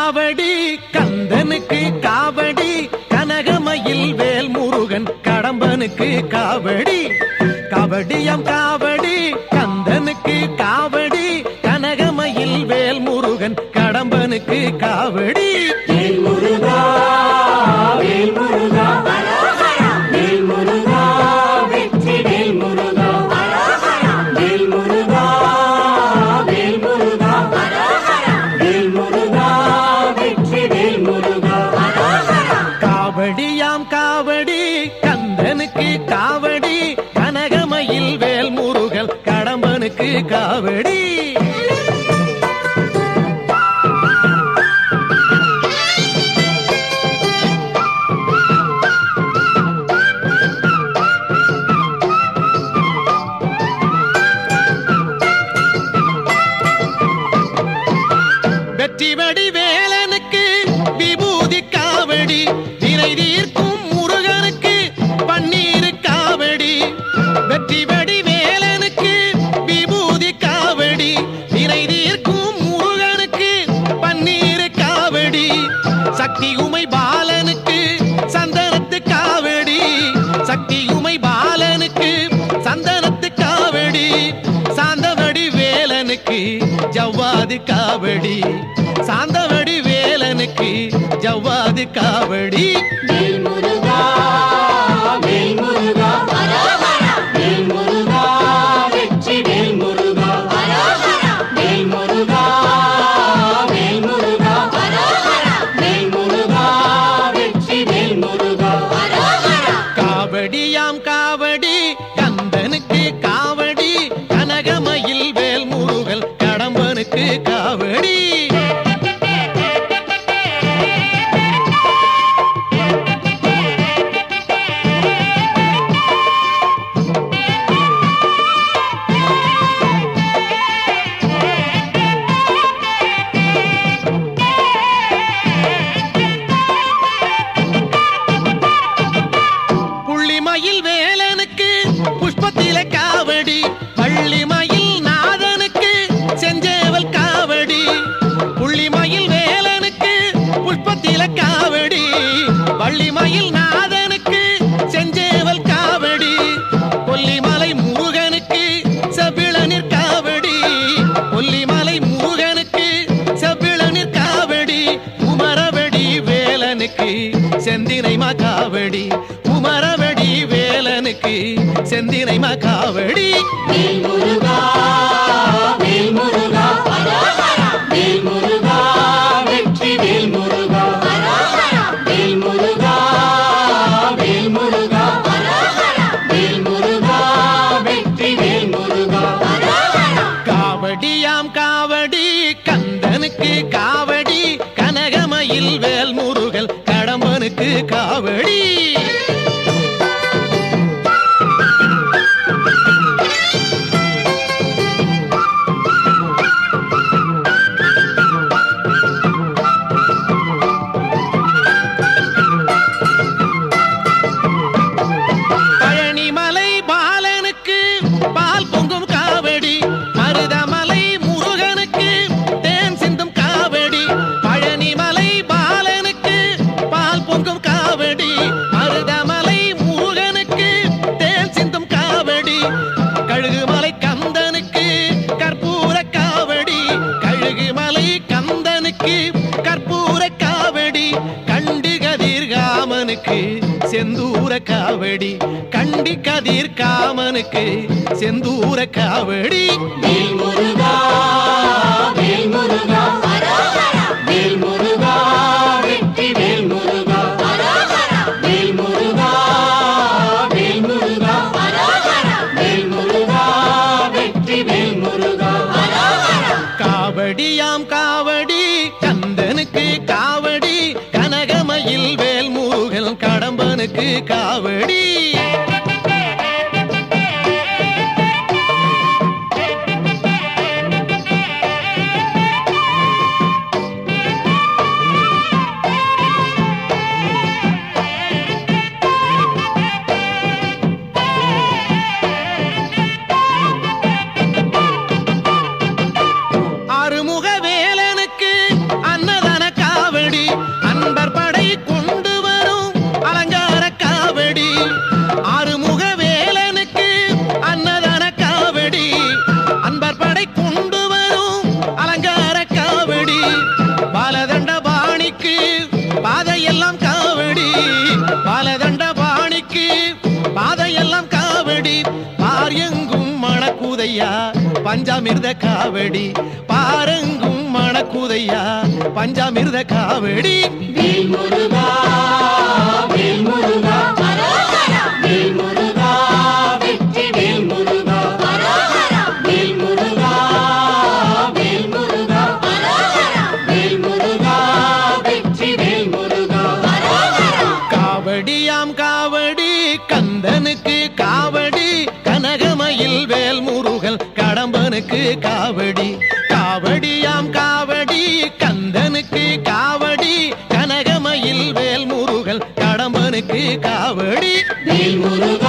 காவடி கந்தனுக்கு காவடி கனகமயில் வேல் முருகன் கடம்பனுக்கு காவடி கபடியம் காவடி கந்தனுக்கு காவடி கனகமயில் வேல் முருகன் கடம்பனுக்கு காவடி வேல் முருகா வேல் முருகா வேல் முருகா வெற்றி வேல் முருகா வேல் முருகா வேல் முருகா வேல் முருகா வெற்றி வேல் முருகா காவடியாம் காவடி கந்தனுக்கு காவடி கனகமயில் வேல் முருகன் கடம்பனுக்கு காவடி வெற்றிவடி வேலனுக்கு விபூதி காவடி வினை தீர்க்கும் முருகனுக்கு பன்னீர் காவடி வெற்றிவடி வேலனுக்கு விபூதி காவடி வினை தீர்க்கும் முருகனுக்கு பன்னீர் காவடி சக்தி உமை பாலனுக்கு சந்தனத்து காவடி சக்தி உமை பாலனுக்கு சந்தனத்து காவடி சாந்தவடி வேலனுக்கு ஜவ்வாது காவடி சாந்தவடி வேலனுக்கு ஜவ்வாது காவடி வேல் முருகா வேல் முருகா வேல் முருகா வெற்றி வேல் முருகா வேல் முருகா வேல் முருகா வேல் முருகா வெற்றி வேல் முருகா காவடியாம் காவடி கந்தனுக்கு காவடி கனகமயில் வேல் முருகன் கடம்பனுக்கு காவடி புள்ளிமயில் வேலனுக்கு புஷ்பத்தில காவடி பள்ளிமயில் நாதனுக்கு செஞ்சேவல் காவடி புள்ளிமயில் வேலனுக்கு புஷ்பத்தில காவடி பள்ளிமயில் நாதனுக்கு செஞ்சேவல் காவடி கொல்லிமலை முருகனுக்கு செவ்விளநீர் காவடி கொல்லிமலை முருகனுக்கு செவ்விளநீர் காவடி குமரவடி வேலனுக்கு செந்தினை காவடி குமரவடி வேலனுக்கு செந்தினை காவடி வேல் முருகா வேல் முருகா வேல் முருகா வெற்றி வேல் முருகா வேல் முருகா வேல் முருகா வேல் முருகா வெற்றி வேல் முருகா காவடியாம் காவடி கந்தனுக்கு காவடி கனகமயில் வேல் முருகன் கடம்பனுக்கு காவடி பழனிமலை பாலனுக்கு பால் பொங்கும் காவடி மருதமலை முருகனுக்கு தேன் சிந்தும் காவடி பழனிமலை பாலனுக்கு பால் பொங்கும் காவடி மருதமலை முருகனுக்கு தேன் சிந்தும் காவடி கழுகுமலை கந்தனுக்கு கற்பூர காவடி கழுகுமலை கந்தனுக்கு கற்பூர காவடி கண்டு கதிர்காமனுக்கு செந்தூர காவடி கண்டி கதிர் காமனுக்கு செந்தூர காவடி வேல் முருகா வேல் முருகா வேல் முருகா வெற்றி வேல் முருகா வேல் முருகா வேல் முருகா வேல் முருகா வெற்றி வேல் முருகா காவடியாம் காவடி கந்தனுக்கு காவடி கனகமயில் வேல் முருகன் கடம்பனுக்கு காவடி அருமுக வேலனுக்கு அன்னதான காவடியா பஞ்சாமிர்த காவடி பாரங்கும் மணக்குதையா பஞ்சாமிர்த காவடி வேல் முருகா வேல் முருகா வேல் முருகா வெற்றி வேல் முருகா வேல் முருகா வேல் முருகா வேல் முருகா வெற்றி வேல் முருகா காவடியாம் காவடி கந்தனுக்கு காவடி கனகமயில் வேல் முருகன் கடம்பனுக்கு காவடி காவடியாம் காவடி கந்தனுக்கு காவடி கனகமயில் வேல் முருகன் கடம்பனுக்கு காவடி வேல் முருகா